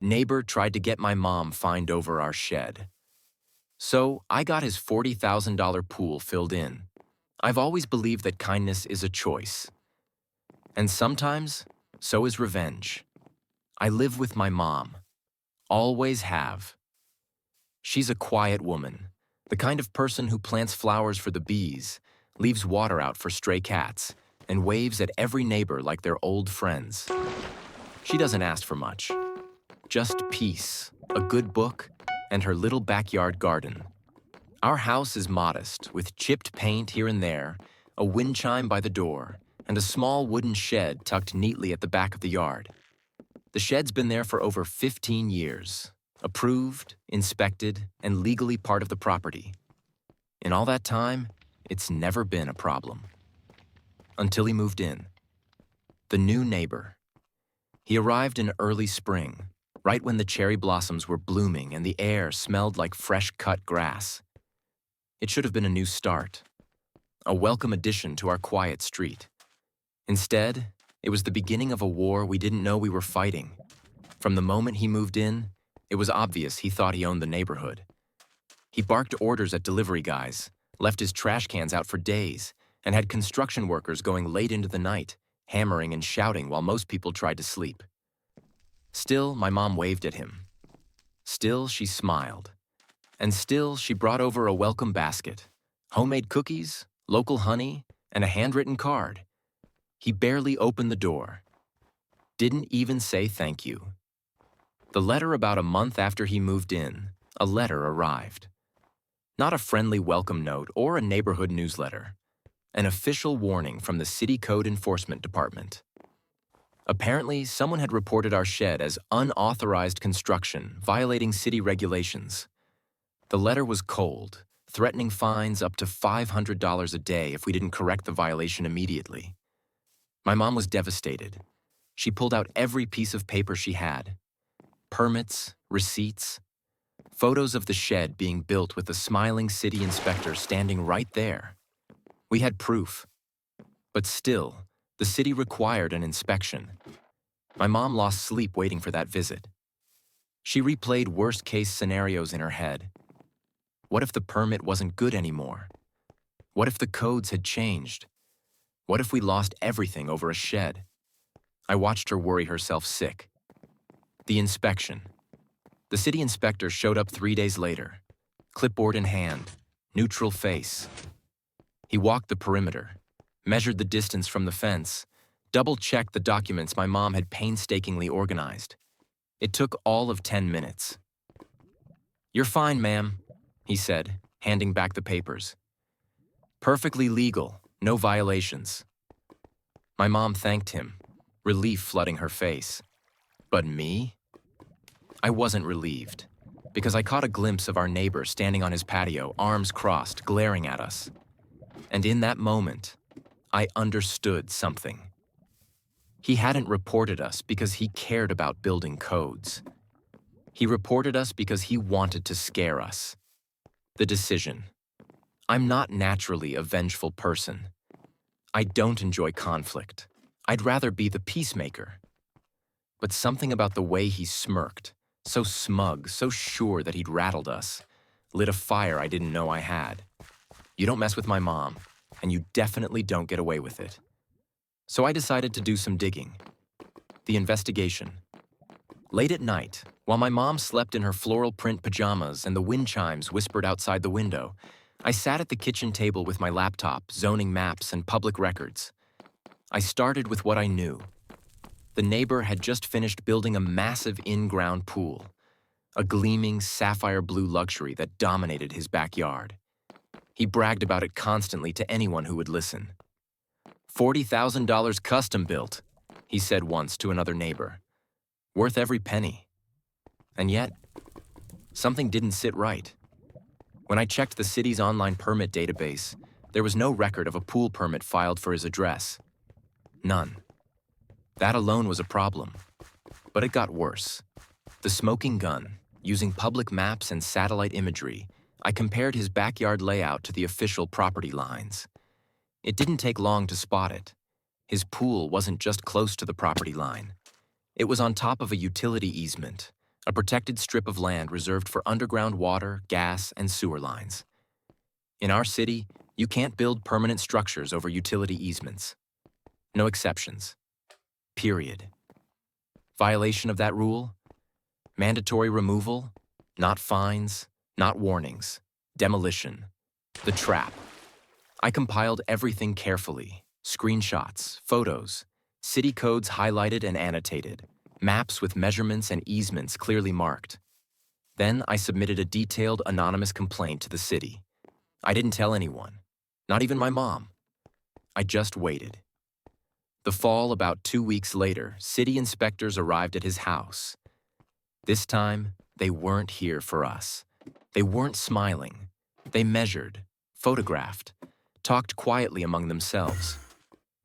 Neighbor tried to get my mom fined over our shed. So I got his $40,000 pool filled in. I've always believed that kindness is a choice. And sometimes, so is revenge. I live with my mom. Always have. She's a quiet woman, the kind of person who plants flowers for the bees, leaves water out for stray cats, and waves at every neighbor like they're old friends. She doesn't ask for much. Just peace, a good book, and her little backyard garden. Our house is modest, with chipped paint here and there, a wind chime by the door, and a small wooden shed tucked neatly at the back of the yard. The shed's been there for over 15 years, approved, inspected, and legally part of the property. In all that time, it's never been a problem. Until he moved in. The new neighbor. He arrived in early spring, right when the cherry blossoms were blooming and the air smelled like fresh-cut grass. It should have been a new start, a welcome addition to our quiet street. Instead, it was the beginning of a war we didn't know we were fighting. From the moment he moved in, it was obvious he thought he owned the neighborhood. He barked orders at delivery guys, left his trash cans out for days, and had construction workers going late into the night, hammering and shouting while most people tried to sleep. Still, my mom waved at him. Still, she smiled. And still, she brought over a welcome basket, homemade cookies, local honey, and a handwritten card. He barely opened the door. Didn't even say thank you. The letter about a month after he moved in, a letter arrived. Not a friendly welcome note or a neighborhood newsletter. An official warning from the City Code Enforcement Department. Apparently, someone had reported our shed as unauthorized construction, violating city regulations. The letter was cold, threatening fines up to $500 a day if we didn't correct the violation immediately. My mom was devastated. She pulled out every piece of paper she had. Permits, receipts, photos of the shed being built with the smiling city inspector standing right there. We had proof. But still, the city required an inspection. My mom lost sleep waiting for that visit. She replayed worst-case scenarios in her head. What if the permit wasn't good anymore? What if the codes had changed? What if we lost everything over a shed? I watched her worry herself sick. The inspection. The city inspector showed up 3 days later, clipboard in hand, neutral face. He walked the perimeter, measured the distance from the fence, double-checked the documents my mom had painstakingly organized. It took all of 10 minutes. "You're fine, ma'am," he said, handing back the papers. "Perfectly legal, no violations." My mom thanked him, relief flooding her face. But me? I wasn't relieved, because I caught a glimpse of our neighbor standing on his patio, arms crossed, glaring at us. And in that moment, I understood something. He hadn't reported us because he cared about building codes. He reported us because he wanted to scare us. The decision. I'm not naturally a vengeful person. I don't enjoy conflict. I'd rather be the peacemaker. But something about the way he smirked, so smug, so sure that he'd rattled us, lit a fire I didn't know I had. You don't mess with my mom, and you definitely don't get away with it. So I decided to do some digging. The investigation. Late at night, while my mom slept in her floral print pajamas and the wind chimes whispered outside the window, I sat at the kitchen table with my laptop, zoning maps and public records. I started with what I knew. The neighbor had just finished building a massive in-ground pool, a gleaming sapphire blue luxury that dominated his backyard. He bragged about it constantly to anyone who would listen. $40,000 custom built, he said once to another neighbor. Worth every penny. And yet, something didn't sit right. When I checked the city's online permit database, there was no record of a pool permit filed for his address. None. That alone was a problem. But it got worse. The smoking gun, using public maps and satellite imagery, I compared his backyard layout to the official property lines. It didn't take long to spot it. His pool wasn't just close to the property line. It was on top of a utility easement, a protected strip of land reserved for underground water, gas, and sewer lines. In our city, you can't build permanent structures over utility easements. No exceptions. Period. Violation of that rule? Mandatory removal? Not fines, not warnings. Demolition. The trap. I compiled everything carefully. Screenshots, photos, city codes highlighted and annotated, maps with measurements and easements clearly marked. Then I submitted a detailed anonymous complaint to the city. I didn't tell anyone, not even my mom. I just waited. The fall, about 2 weeks later, city inspectors arrived at his house. This time, they weren't here for us. They weren't smiling. They measured, photographed, talked quietly among themselves.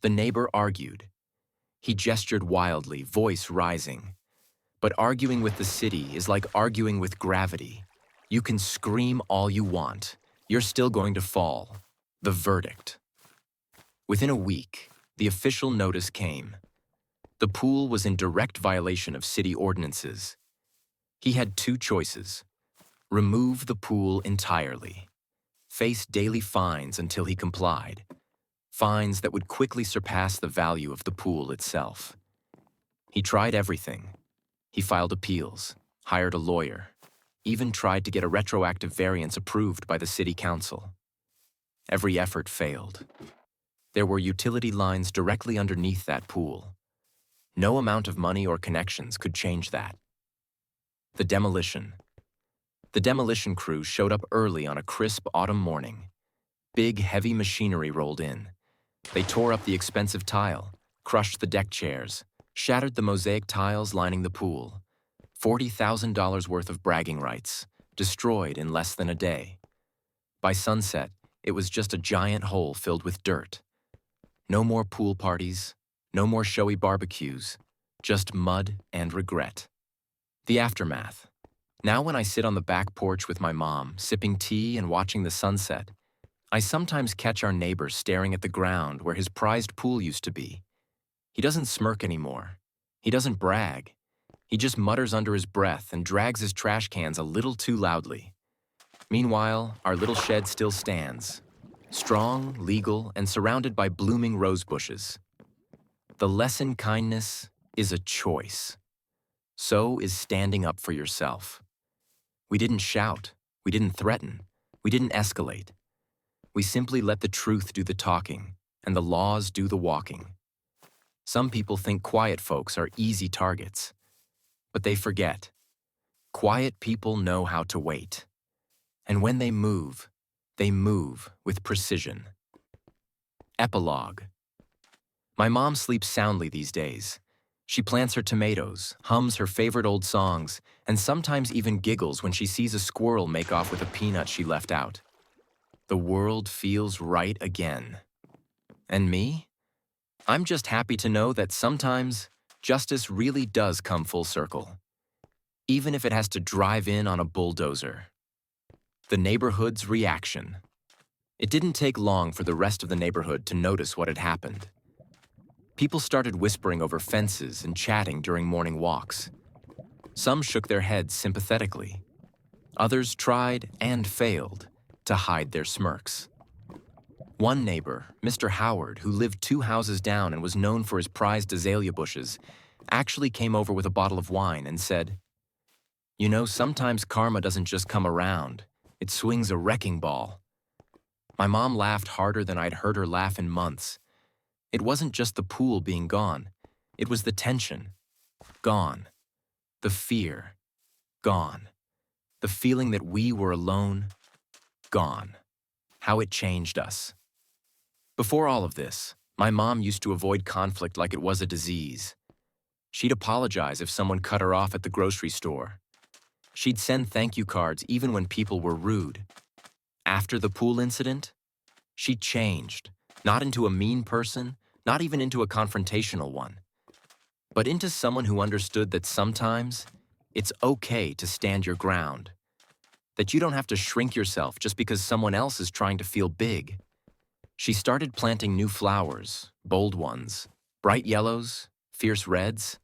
The neighbor argued. He gestured wildly, voice rising. But arguing with the city is like arguing with gravity. You can scream all you want. You're still going to fall. The verdict. Within a week, the official notice came. The pool was in direct violation of city ordinances. He had two choices: remove the pool entirely, face daily fines until he complied, fines that would quickly surpass the value of the pool itself. He tried everything. He filed appeals, hired a lawyer, even tried to get a retroactive variance approved by the city council. Every effort failed. There were utility lines directly underneath that pool. No amount of money or connections could change that. The demolition. The demolition crew showed up early on a crisp autumn morning. Big, heavy machinery rolled in. They tore up the expensive tile, crushed the deck chairs, shattered the mosaic tiles lining the pool. $40,000 worth of bragging rights, destroyed in less than a day. By sunset, it was just a giant hole filled with dirt. No more pool parties, no more showy barbecues, just mud and regret. The aftermath. Now when I sit on the back porch with my mom, sipping tea and watching the sunset, I sometimes catch our neighbor staring at the ground where his prized pool used to be. He doesn't smirk anymore. He doesn't brag. He just mutters under his breath and drags his trash cans a little too loudly. Meanwhile, our little shed still stands, strong, legal, and surrounded by blooming rose bushes. The lesson kindness is a choice. So is standing up for yourself. We didn't shout. We didn't threaten. We didn't escalate. We simply let the truth do the talking and the laws do the walking. Some people think quiet folks are easy targets, but they forget. Quiet people know how to wait. And when they move with precision. Epilogue. My mom sleeps soundly these days. She plants her tomatoes, hums her favorite old songs, and sometimes even giggles when she sees a squirrel make off with a peanut she left out. The world feels right again. And me? I'm just happy to know that sometimes justice really does come full circle, even if it has to drive in on a bulldozer. The neighborhood's reaction. It didn't take long for the rest of the neighborhood to notice what had happened. People started whispering over fences and chatting during morning walks. Some shook their heads sympathetically. Others tried and failed to hide their smirks. One neighbor, Mr. Howard, who lived 2 houses down and was known for his prized azalea bushes, actually came over with a bottle of wine and said, "You know, sometimes karma doesn't just come around. It swings a wrecking ball." My mom laughed harder than I'd heard her laugh in months. It wasn't just the pool being gone. It was the tension. Gone. The fear. Gone. The feeling that we were alone. Gone. How it changed us. Before all of this, my mom used to avoid conflict like it was a disease. She'd apologize if someone cut her off at the grocery store. She'd send thank you cards even when people were rude. After the pool incident, she changed, not into a mean person, not even into a confrontational one, but into someone who understood that sometimes it's okay to stand your ground, that you don't have to shrink yourself just because someone else is trying to feel big. She started planting new flowers, bold ones, bright yellows, fierce reds,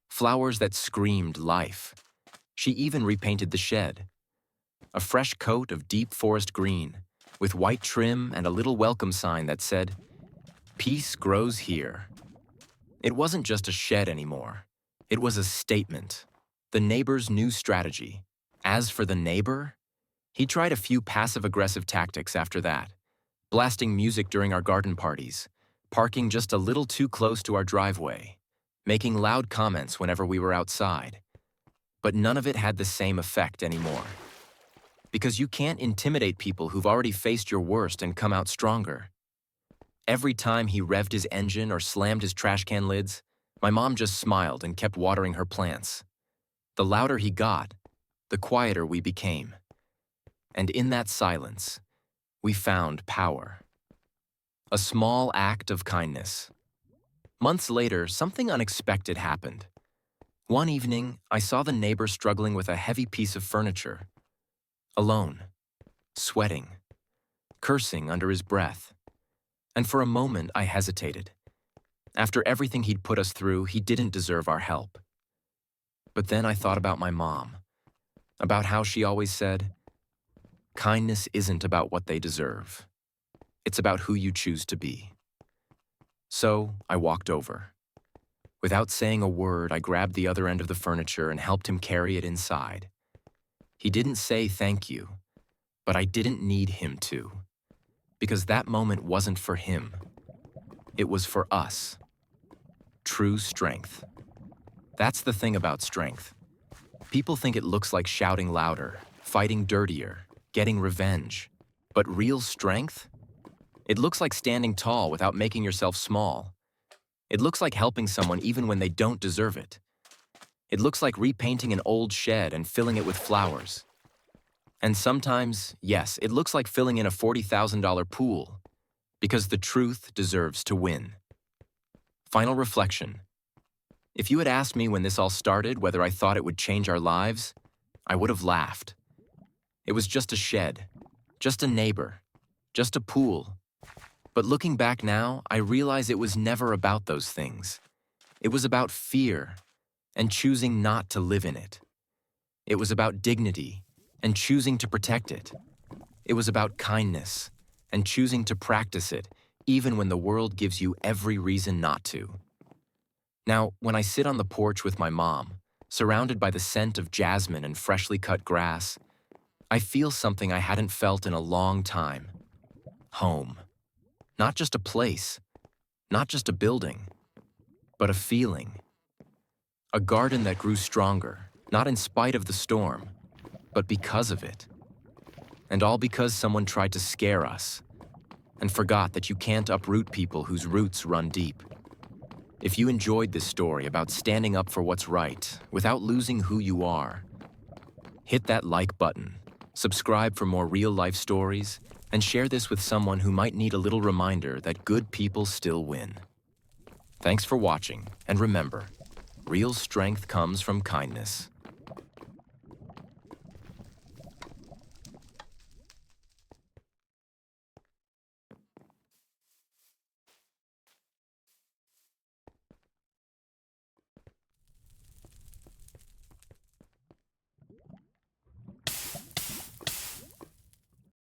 flowers that screamed life. She even repainted the shed. A fresh coat of deep forest green, with white trim and a little welcome sign that said, "Peace grows here." It wasn't just a shed anymore. It was a statement. The neighbor's new strategy. As for the neighbor, he tried a few passive-aggressive tactics after that, blasting music during our garden parties, parking just a little too close to our driveway, making loud comments whenever we were outside. But none of it had the same effect anymore. Because you can't intimidate people who've already faced your worst and come out stronger. Every time he revved his engine or slammed his trash can lids, my mom just smiled and kept watering her plants. The louder he got, the quieter we became. And in that silence, we found power. A small act of kindness. Months later, something unexpected happened. One evening, I saw the neighbor struggling with a heavy piece of furniture. Alone, sweating, cursing under his breath. And for a moment, I hesitated. After everything he'd put us through, he didn't deserve our help. But then I thought about my mom, about how she always said, "Kindness isn't about what they deserve. It's about who you choose to be." So I walked over. Without saying a word, I grabbed the other end of the furniture and helped him carry it inside. He didn't say thank you, but I didn't need him to, because that moment wasn't for him. It was for us. True strength. That's the thing about strength. People think it looks like shouting louder, fighting dirtier, getting revenge. But real strength? It looks like standing tall without making yourself small. It looks like helping someone even when they don't deserve it. It looks like repainting an old shed and filling it with flowers. And sometimes, yes, it looks like filling in a $40,000 pool, because the truth deserves to win. Final reflection. If you had asked me when this all started whether I thought it would change our lives, I would have laughed. It was just a shed, just a neighbor, just a pool. But looking back now, I realize it was never about those things. It was about fear and choosing not to live in it. It was about dignity and choosing to protect it. It was about kindness and choosing to practice it even when the world gives you every reason not to. Now, when I sit on the porch with my mom, surrounded by the scent of jasmine and freshly cut grass, I feel something I hadn't felt in a long time. Home. Not just a place, not just a building, but a feeling. A garden that grew stronger, not in spite of the storm, but because of it. And all because someone tried to scare us and forgot that you can't uproot people whose roots run deep. If you enjoyed this story about standing up for what's right without losing who you are, hit that like button, subscribe for more real-life stories, and share this with someone who might need a little reminder that good people still win. Thanks for watching, and remember, real strength comes from kindness.